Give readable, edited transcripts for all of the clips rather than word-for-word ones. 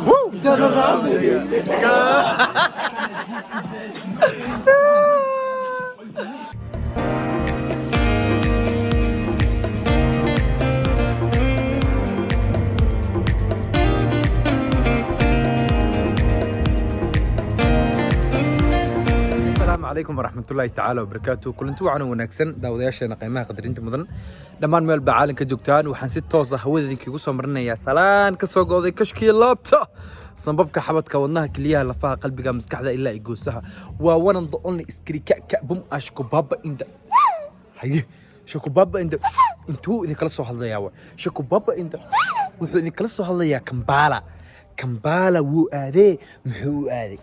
Woo! Turn around. السلام عليكم ورحمة الله تعالى وبركاته. كلنتو وعنا ونكسن داودياشنا قيمها قدرين تمضن دمان ميل بعالن كجوجتان وحن ست توصة هودين كيقو سمرنا يا سلام كسو قوضي كشكي لابتا صنببك حبتك ودناها كليها لفاها قلبك مسكحدا إلا إيقوسها وانا نضقلني اسكري كأ بوم أشكو بابا إندا هاي شكو بابا إندا انتو إذا كلا هالله ياوا شكو بابا إندا وحو إذا كلا هالله يا كمبالا وو آذي محو آذي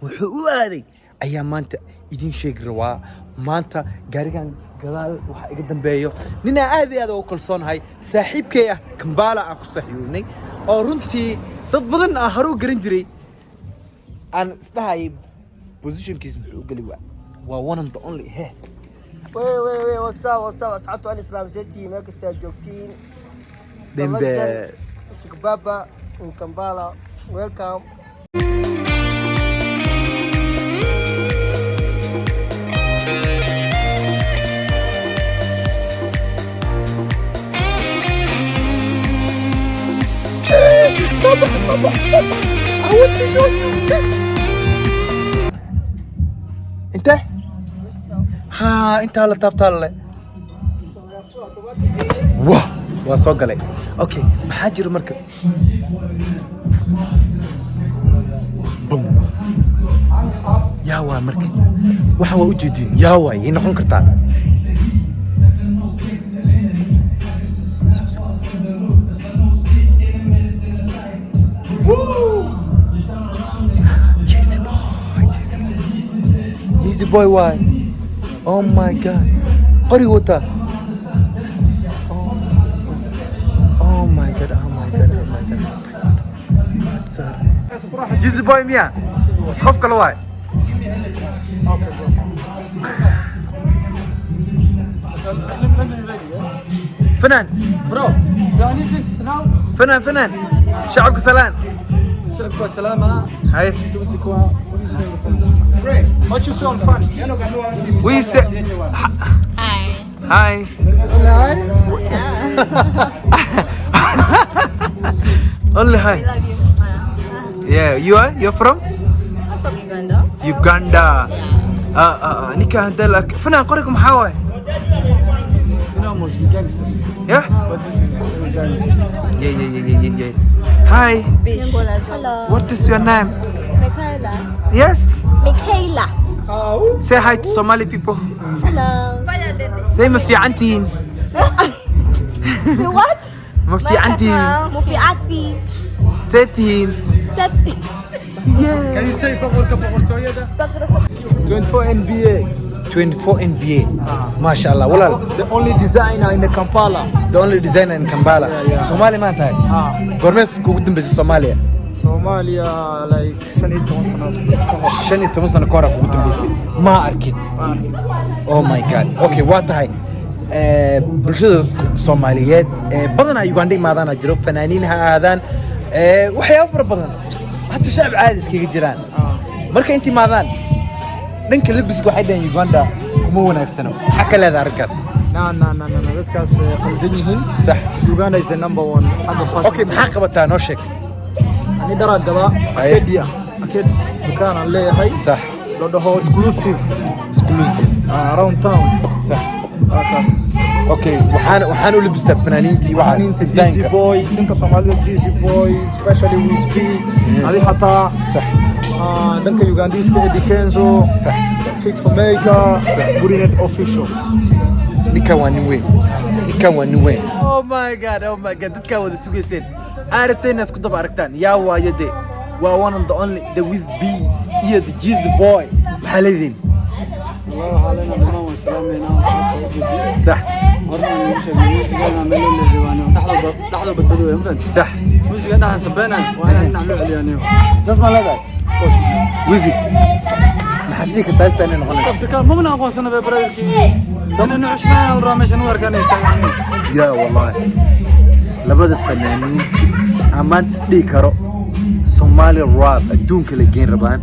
وحو آذي ayaa maanta idin sheegi rawaa maanta gaarigan gadaal waxa iga dambeeyo nina aad iyo aad u kalsoonahay saaxiibkay ah Kampala aan ku saxiibnay oo runtii dad badan ah haru garan jiray aan isdahay positionkiisa wuxuu gali waa one and only he way wasa asxaabtu al-islam seeti ma kasta joogtiin dembe Baba in Kampala welcome صبح عودت زوجي انت ها انت على طابطال واه soo galay okay maxaa jiro marka bum yaa waa marka waxa waa u jeedin yaa waa in noqon kartaa Easy boy, why? Oh my God! Qori wata. Oh my God! Easy boy miya? Schof kala why? فنان. bro you need this now فنان. شعبك سلام. شكرا سلامة هاي. what you so funny We say. Hi. Only hi. Yeah, you're from? I'm from Uganda. Uganda. Nika handalak. فنان قريكم حاوي. you know most gangsters Yeah? but this is Uganda Yeah. Hi. Hello. What is your name? Michaela. Yes? Michaela. Say hi to Somali people. Hello. Say ما في عنتين. What? ما في عنتين. Mufiati. ساتين. Seti. can you say فقرتوية ده 24 NBA 24 NBA. MashaAllah. Walal. the only designer in the Kampala The only designer in Kampala. Yeah. Somali ما تاي. Gormes kugu dambeysay Soomaaliya. Somalia like 15 سنة 15 sano ka hor kugu dambeysay. Ma arkin. Oh my God. Okay, waa tahay. Bulshada Soomaaliyeed badan ay Uganda imaadaan jiro fanaaniin ha aadaan waxyaabo fara badan hatta shacab caadi iskaga jiraan marka intii imaadaan dhanka labisku waxay dhahan Uganda kuma wanaagsano waxa ka leedahay arkaas no dadkaas qaldan yihiin sax Uganda is the number one okay maxaa qabataa noo sheeg ani dara gaba Akedia dukaan aan leeyahay sax loo dhaho exclusive around town sax kaas okay waxaan u labistaa fanaaniintii waxaan Easy Boy ninka Soomaalida Easy Boy especially Whiskey ali hataa sax dhanka Ugandiska Eddie Kenzo sax Fit for Maker Burinet official ninka waa nin weyn oh my god dadka wada sugeyseen aarteen isku daba aragtaan yaa waayade waa one and the only the Whiskey iyo the Easy Boy maxaa leedin الله علينا دمان وسلامنا وصلاه جدي صح ورنا نمشي موسيقى نعملوا اللي ديوانه لحظه بدبدوا ينفد صح موسيقى نحن سبينا وانا نعملوا عليانيو تسمع لذا ويزي محسنيك انت استنى نغني افريكان مو من اقوى سنه ببرازيل انا نعيش معنا ونرامش نور كان يستغني يا والله labada fanaaniin aan maanta isdhihi karo Somali rap adduunka la geen rabaan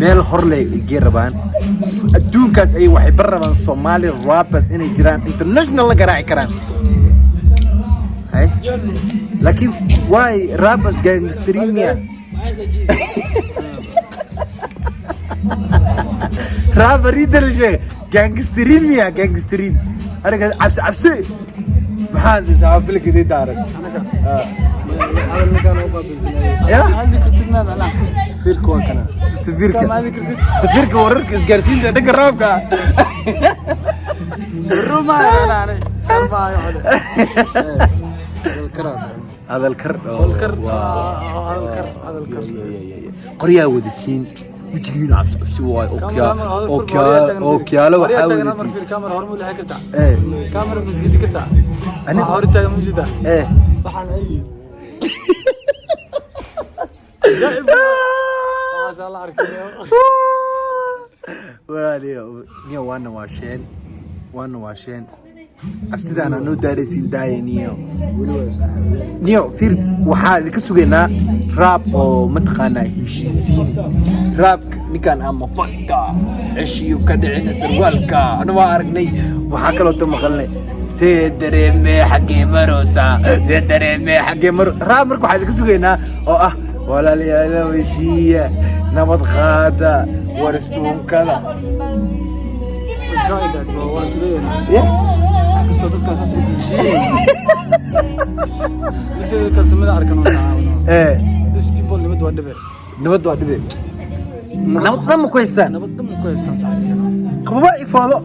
meel hor leh geen rabaan adduunkaas ay waxay bar rabaan Somali rappers inay jiraan international la garaaci karaan hay laakiin why rappers gangsteria rapper idil shay gangsteria gangsterin anaga cabsi maxaa saafil kadii daaray يا سفيرك ورك اسقارسين ده قرابك الروما انا هذا الكر قريه ودتين وجيين عبس واي اوكي لو حاول في الكاميرا هرمو اللي حكرتها كاميرا مش قد كرتها انا هورتها موجوده جايب ما شاء الله عليك نيو وانا واشين أفسد أنا نو دارسين داي نيو فير وحال كسوجنا راب أو متخنا هشيزين راب نكان أما فايتا عشي وكدعنا سروالكا أنا ما أرجني وحكلو تم قلني سيدري حقي مروسا سيدري حقي راب مركو حال كسوجنا أو ولا لي أنا وشيء نمط غادا ورسلهم كذا شايدك ورسلين قصة تتكسس شيء متى كنت ماذا أركنون these people نبدو أدبر نمط كويستان صحيح قبائي يفوضوا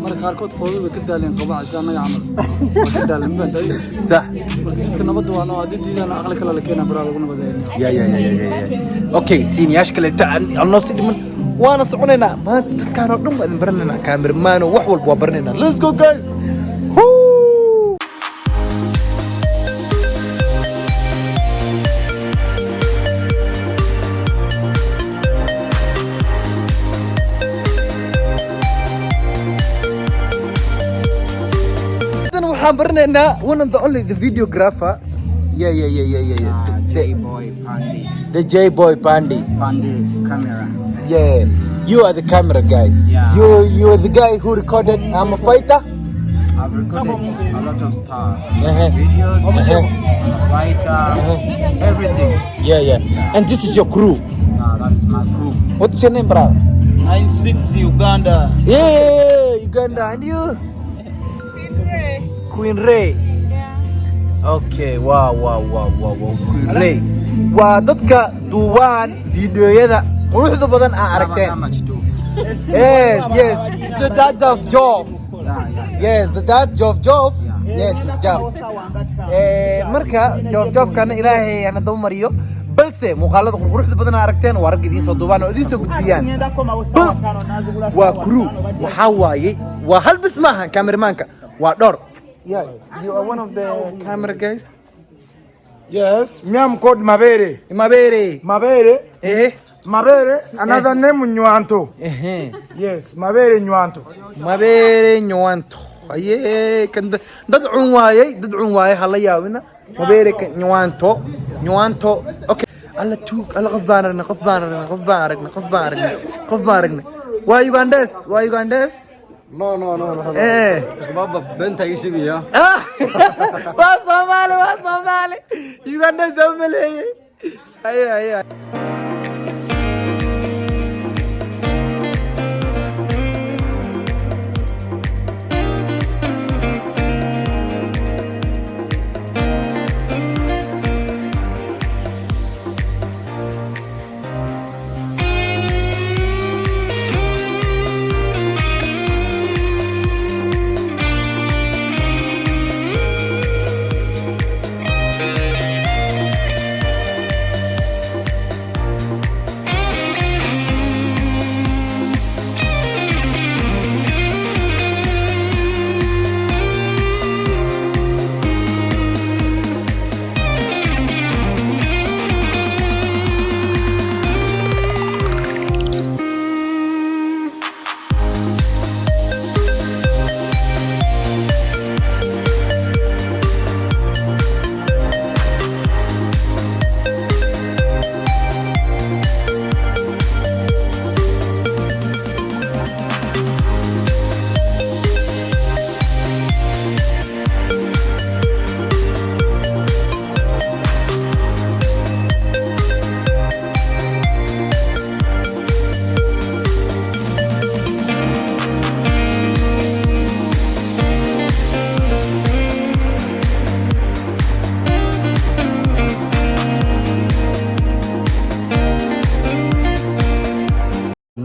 مرة خاركوت فوضوا كده لين قبائي عشان يعمل كده لين بنت صح كنا بدو أنا أدي أنا أغلى كلا لكينا برا لقونا بدين يا أوكي سين يشكل تاع النص من وانا صعوننا ما تذكروا دم برننا كاميرا مان وحول وبرننا let's go guys waxaan barnaynaa one and the only the videographer the J-Boy Pandi camera yeah you are the camera guy you are the guy who recorded I'm a fighter I've recorded a lot of stuff videos I'm a fighter everything and this is your crew that is my crew what's your name brother 96 Uganda Uganda and you Queen Ray. Okay, wow. Queen Ray. Waa dadka duubaan videoyada quruxda badan aan aragteen. Yes. The dad of Jof. Yes, the dad of Jof. Yes, it's Jof. Marka Jof kana Ilaahay ana daba mariyo. balse muuqaalada quruxda badan aragteen waa rag idin soo duubaan oo idin soo gudbiyaan waa crew waxa waaye waa hal bis maaha cameramanka waa dhor Yeah, you are one of the camera guys. Yes, me am called Mabere. Mabere, another name Nywanto. Yes, Mabere Nywanto. Aye, kan dad cun waaye hala yaabina. Mabere Nywanto. Okay. Alla tuug, alla qof baan aragna. Waa Ugandes. No. Baba benta ishigiya. Waa Soomaali. Uganda Soomaali. Aye.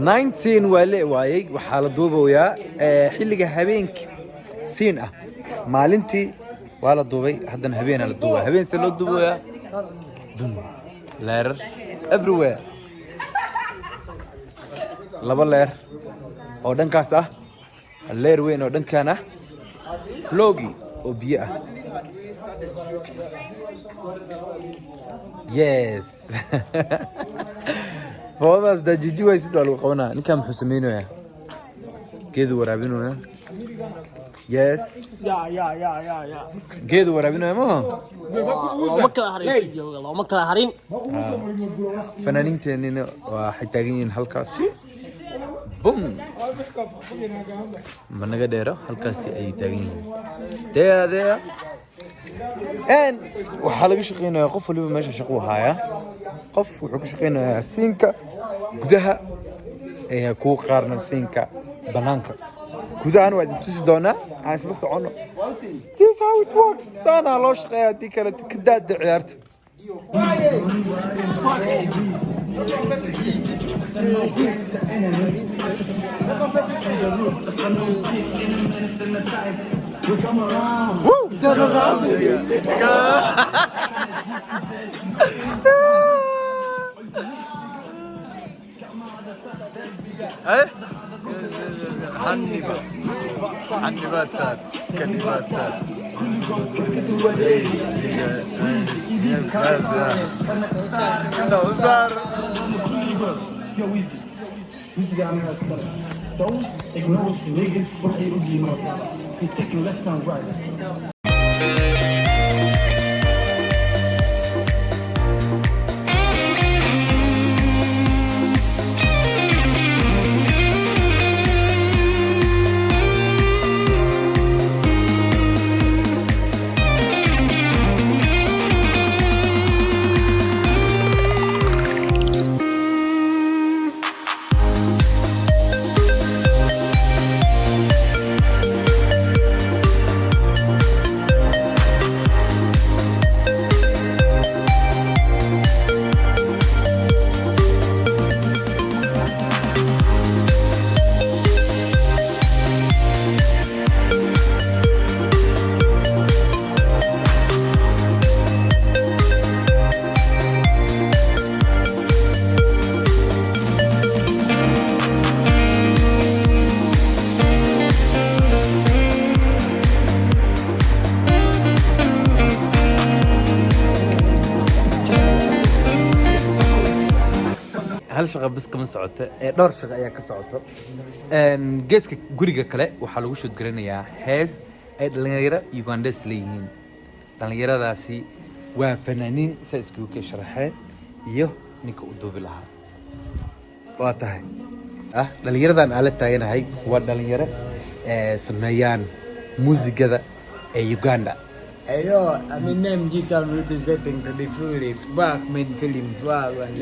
19 waa la waayay waxaa la duubayaa xilliga habeenkii siin ah maalintii waa la duubay haddana habeen la duubay habeen se loo duubayaa dum leerar everywhere laba leer oo dhankaas ah leer weyn oo dhankaan ah flogi oo biyo ah yes هذا ده جيجي ويسد على القناة نكمل حسمينه يا كده ورابينه يا يس يا كده ورابينه يا ما مكلا هرين والله مكلا هرين فنانين تانيين وحتاجين هالكاسي بوم من قدره هالكاسي أي تاجين ده ان waxaa laga shaqeynayaa qof waliba meesha shaqo haya qof wuxuu ka shaqeynayaa siinka gudaha ee ku qaarna siinka banaanka gudahan waa tusi doonaa aan isla socono this how it works sana loo shaqeeyaa tii kale ka daada ciyaarta Woo! Turn around! Eh? Hannibal sir. Cannibal sir. No, sir. Those ignorance niggas, what they do, you take your left and right. hal shaqo bas kama socoto dhowr shaqo ayaa ka socoto geeska guriga kale waxaa lagu shood garanayaa hees ay dhalinyaro Ugandese leeyihiin dhalinyaradaasi waa fanaaniin sa isku ka sharaxeen iyo ninka u duubi lahaa waa tahay dhalinyaradan aan la taaganahay waa dhalinyaro sameeyaan muusigada ee Uganda. Hello, I'm name Gitam representing the Furies, Blackman Films.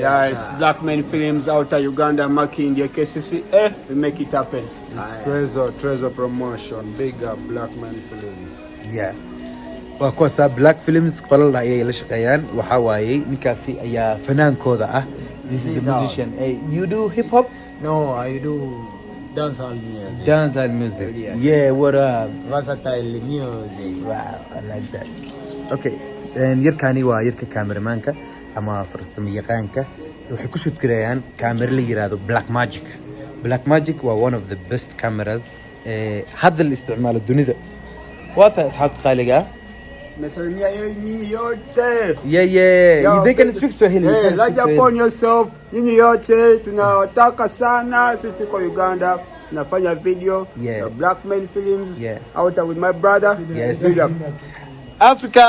Yeah, it's Blackman Films out of Uganda, Maki India KCC. We make it happen. It's Treasure Promotion, big up Blackman Films. Yeah. waa kuwaas Black Films qolal ayay la shaqeeyaan waxa waayay ninkaasi ayaa fanaankooda ah. This is the musician. Hey, you do hip hop? No, I do dancehall music. Dancehall music. Yeah, what up? Versatile music. Wow, I like that. Okay, yarkani waa yarka cameramanka ama farsamayaqaanka waxay ku shoot gareeyaan camera la yiraahdo Blackmagic. Blackmagic waa one of the best cameras hadda la isticmaalo dunida. Waa tahay asxaabta qaaliga Nasalimia nyinyi yote. Yeah. They can speak Swahili. Hey, laja upon yourself. Nyinyi yote tunawataka sana. Sisi tuko Uganda. Nafanya video. Yeah. Blackman Films. Yeah. Out with my brother. Yes. Big up. Africa.